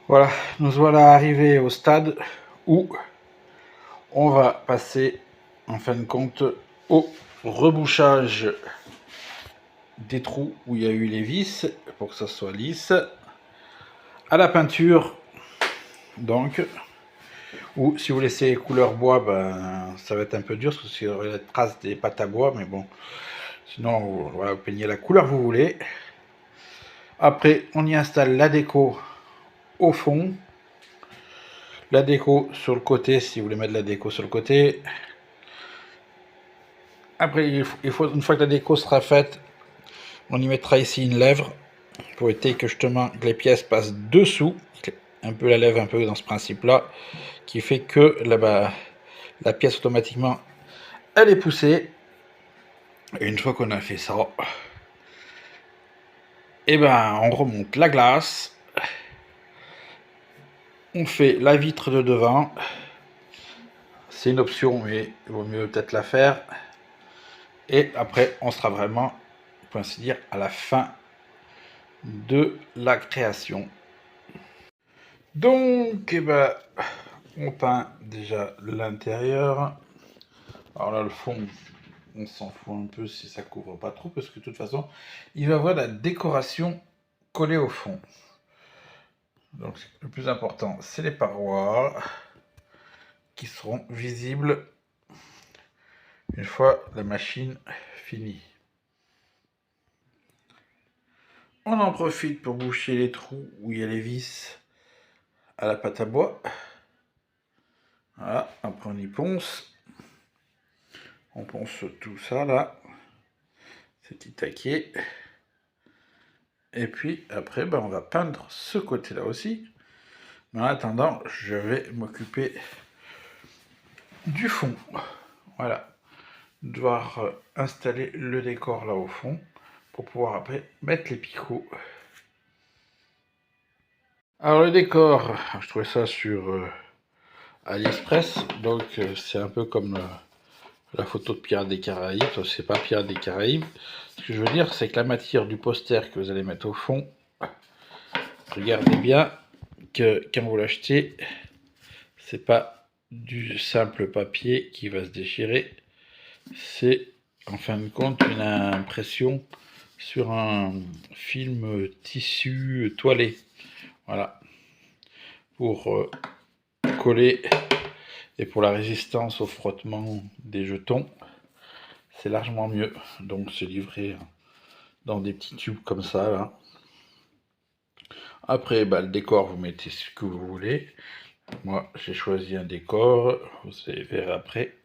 Voilà, nous voilà arrivés au stade où on va passer en fin de compte au rebouchage des trous où il y a eu les vis pour que ça soit lisse, à la peinture. Donc Ou si vous laissez les couleurs bois, ben, ça va être un peu dur, parce que s'il y aurait la trace des pâtes à bois, mais bon. Sinon, voilà, vous peignez la couleur que vous voulez. Après, on y installe la déco au fond. La déco sur le côté, si vous voulez mettre la déco sur le côté. Après, une fois que la déco sera faite, on y mettra ici une lèvre pour éviter que justement les pièces passent dessous. Un peu la lèvre, un peu dans ce principe-là, qui fait que là-bas, la pièce automatiquement, elle est poussée. Et une fois qu'on a fait ça, et ben on remonte la glace. On fait la vitre de devant. C'est une option, mais il vaut mieux peut-être la faire. Et après, on sera vraiment, pour ainsi dire, à la fin de la création. Donc, eh ben, on peint déjà l'intérieur. Alors là, le fond, on s'en fout un peu si ça couvre pas trop, parce que de toute façon, il va y avoir la décoration collée au fond. Donc, le plus important, c'est les parois qui seront visibles une fois la machine finie. On en profite pour boucher les trous où il y a les vis à la pâte à bois. Voilà, après on y ponce. On ponce tout ça là. C'est petit taquet. Et puis après, ben, on va peindre ce côté-là aussi. Mais en attendant, je vais m'occuper du fond. Voilà. Devoir installer le décor là au fond pour pouvoir après mettre les picots. Alors le décor, je trouvais ça sur AliExpress, donc c'est un peu comme la photo de Pirates des Caraïbes, c'est pas Pirates des Caraïbes. Ce que je veux dire, c'est que la matière du poster que vous allez mettre au fond, regardez bien que quand vous l'achetez, c'est pas du simple papier qui va se déchirer, c'est en fin de compte une impression sur un film tissu toilé. Voilà. Pour coller et pour la résistance au frottement des jetons, c'est largement mieux. Donc c'est livré dans des petits tubes comme ça là. Après bah, le décor, vous mettez ce que vous voulez. Moi j'ai choisi un décor, vous allez voir après.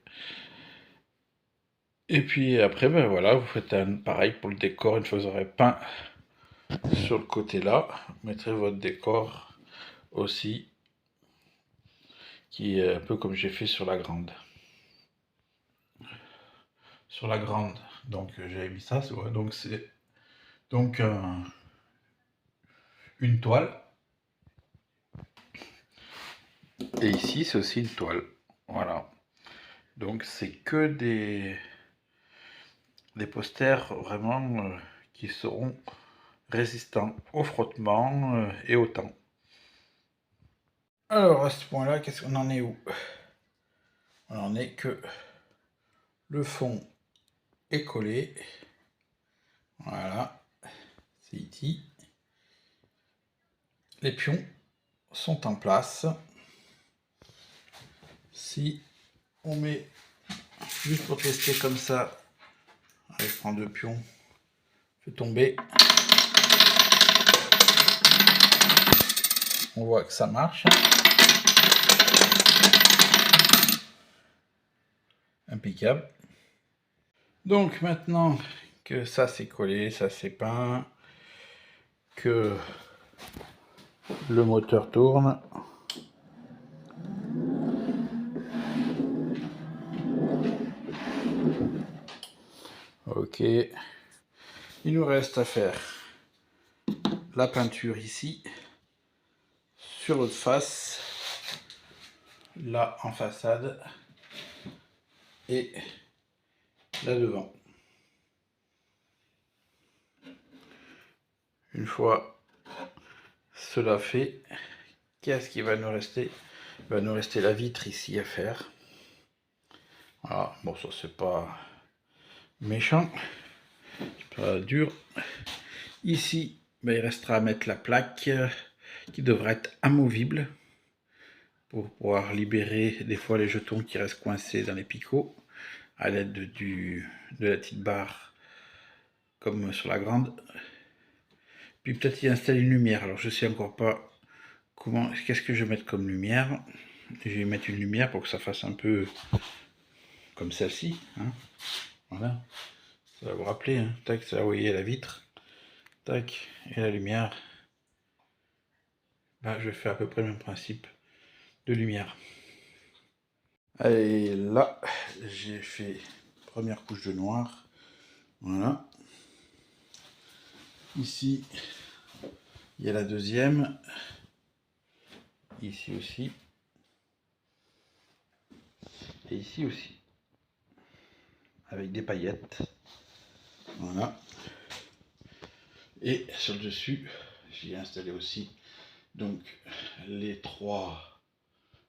Et puis après ben voilà, vous faites pareil pour le décor. Une fois que vous aurez peint sur le côté là, vous mettrez votre décor aussi, qui est un peu comme j'ai fait sur la grande. Sur la grande, donc j'avais mis ça, ouais, donc c'est donc une toile. Et ici, c'est aussi une toile. Voilà. Donc, c'est que des posters vraiment qui seront résistants au frottement et au temps. Alors, à ce point-là, qu'est-ce qu'on en est où? On en est que le fond est collé. Voilà. C'est ici. Les pions sont en place. Si on met juste pour tester comme ça, allez, je prends 2 pions, je fais tomber, on voit que ça marche. Impeccable. Donc maintenant que ça c'est collé, ça c'est peint, que le moteur tourne, ok, il nous reste à faire la peinture ici, sur l'autre face, là en façade, et là devant. Une fois cela fait, qu'est-ce qui va nous rester? Il va nous rester la vitre ici à faire. Voilà, bon ça c'est pas méchant, c'est pas dur. Ici, ben, il restera à mettre la plaque qui devrait être amovible. pour pouvoir libérer des fois les jetons qui restent coincés dans les picots à l'aide de la petite barre comme sur la grande. Puis peut-être y installer une lumière. Alors je sais encore pas qu'est-ce que je vais mettre comme lumière. Je vais mettre une lumière pour que ça fasse un peu comme celle-ci, hein. Voilà, ça va vous rappeler, hein. Tac, ça va, vous voyez la vitre, tac, et la lumière. Là, je fais à peu près le même principe de lumière. Allez, là, j'ai fait première couche de noir. Voilà. Ici, il y a la deuxième. Ici aussi. Et ici aussi. Avec des paillettes. Voilà. Et sur le dessus, j'ai installé aussi donc les 3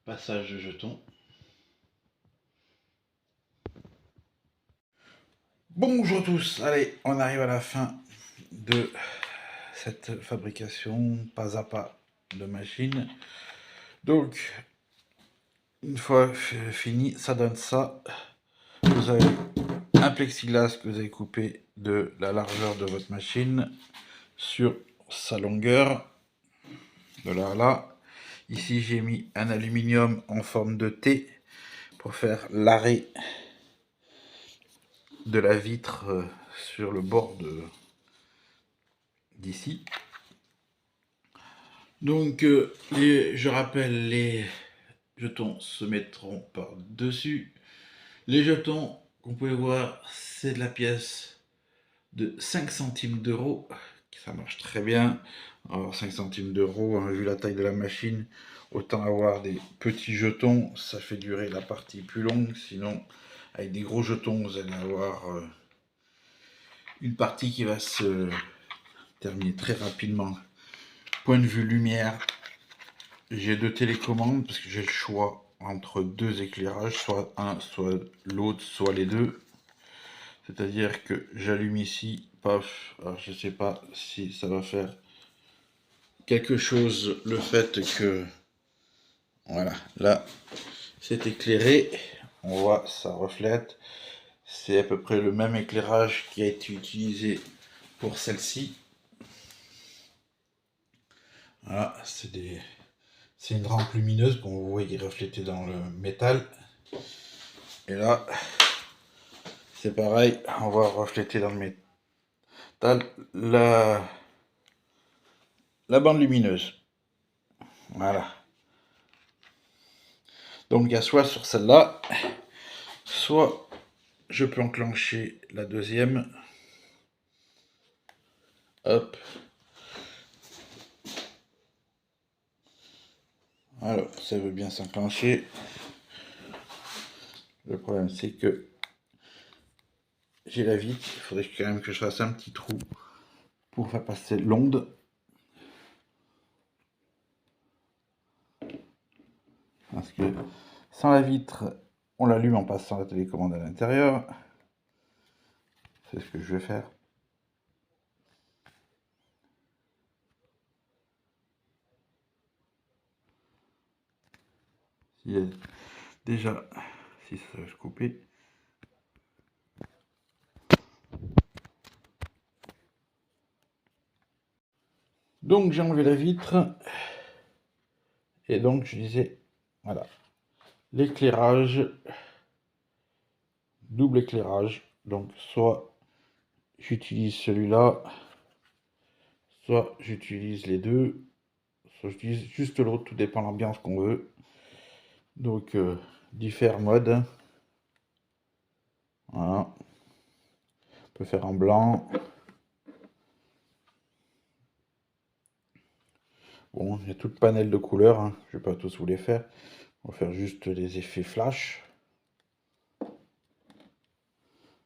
passages de jetons. Bonjour à tous, allez, on arrive à la fin de cette fabrication pas à pas de machine. Donc, une fois fini, ça donne ça. Vous avez un plexiglas que vous avez coupé de la largeur de votre machine sur sa longueur, de là à là. Ici, j'ai mis un aluminium en forme de T pour faire l'arrêt de la vitre sur le bord d'ici. Donc, je rappelle, les jetons se mettront par-dessus. Les jetons qu'on pouvez voir, c'est de la pièce de 5 centimes d'euros. Ça marche très bien. Alors 5 centimes d'euros, hein, vu la taille de la machine, autant avoir des petits jetons, ça fait durer la partie plus longue. Sinon, avec des gros jetons, vous allez avoir une partie qui va se terminer très rapidement. Point de vue lumière, j'ai 2 télécommandes parce que j'ai le choix entre 2 éclairages, soit un, soit l'autre, soit les deux. C'est-à-dire que j'allume ici, paf, alors je ne sais pas si ça va faire quelque chose, le fait que, voilà, là, c'est éclairé, on voit, ça reflète, c'est à peu près le même éclairage qui a été utilisé pour celle-ci. Voilà, c'est une rampe lumineuse qu'on vous voyez refléter dans le métal. Et là, c'est pareil, on va refléter dans le métal la bande lumineuse. Voilà. Donc il y a soit sur celle-là, soit je peux enclencher la deuxième. Hop. Alors, ça veut bien s'enclencher. Le problème, c'est que j'ai la vitre. Il faudrait quand même que je fasse un petit trou pour faire passer l'onde. Parce que sans la vitre, on l'allume en passant la télécommande à l'intérieur. C'est ce que je vais faire. Déjà, si ça va se couper. Donc j'ai enlevé la vitre. Et donc je disais, voilà, l'éclairage, double éclairage. Donc soit j'utilise celui-là, soit j'utilise les deux, soit j'utilise juste l'autre, tout dépend de l'ambiance qu'on veut. Donc différents modes. Voilà. On peut faire en blanc. Bon, il y a tout le panel de couleurs, hein. Je ne vais pas tous vous les faire. On va faire juste les effets flash.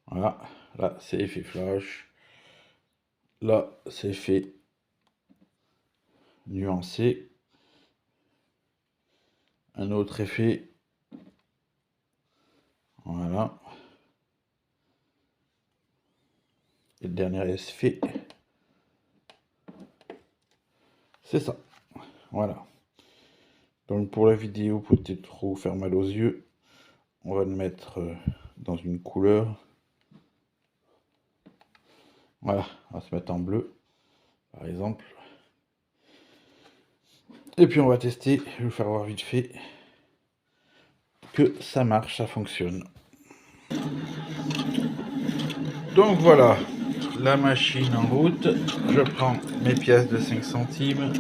Voilà, là c'est effet flash. Là c'est effet nuancé. Un autre effet. Voilà. Et le dernier effet, c'est ça. Voilà. Donc pour la vidéo, peut-être trop faire mal aux yeux, on va le mettre dans une couleur. Voilà, on va se mettre en bleu, par exemple. Et puis on va tester, je vais vous faire voir vite fait que ça marche, ça fonctionne. Donc voilà, la machine en route. Je prends mes pièces de 5 centimes.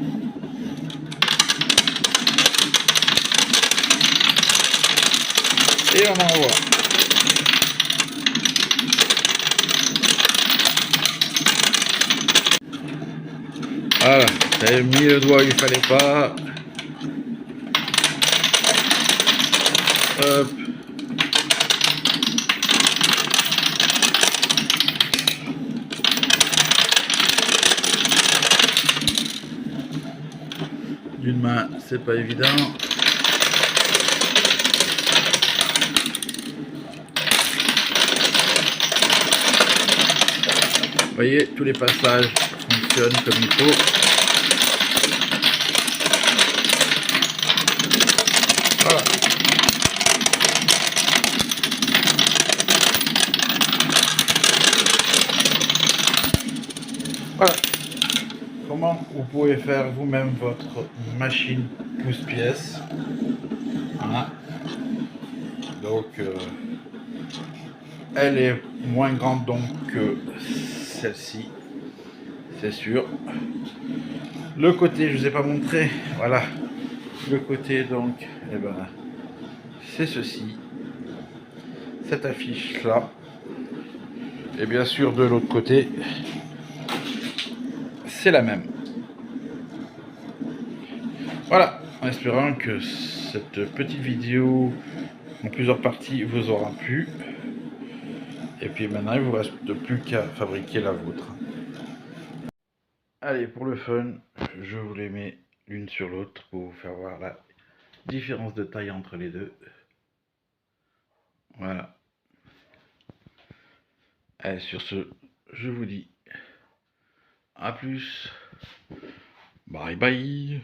Et on envoie. Voilà, j'avais mis le doigt, il fallait pas. Hop. D'une main, c'est pas évident. Vous voyez, tous les passages fonctionnent comme il faut. Voilà. Voilà. Comment vous pouvez faire vous-même votre machine pousse-pièce. Voilà. Donc, elle est moins grande donc que celle-ci, c'est sûr. Le côté, je ne vous ai pas montré, voilà. Le côté donc, eh ben, c'est ceci, cette affiche là. Et bien sûr de l'autre côté, c'est la même. Voilà, en espérant que cette petite vidéo en plusieurs parties vous aura plu. Et puis maintenant, il ne vous reste plus qu'à fabriquer la vôtre. Allez, pour le fun, je vous les mets l'une sur l'autre pour vous faire voir la différence de taille entre les deux. Voilà. Allez, sur ce, je vous dis à plus. Bye bye.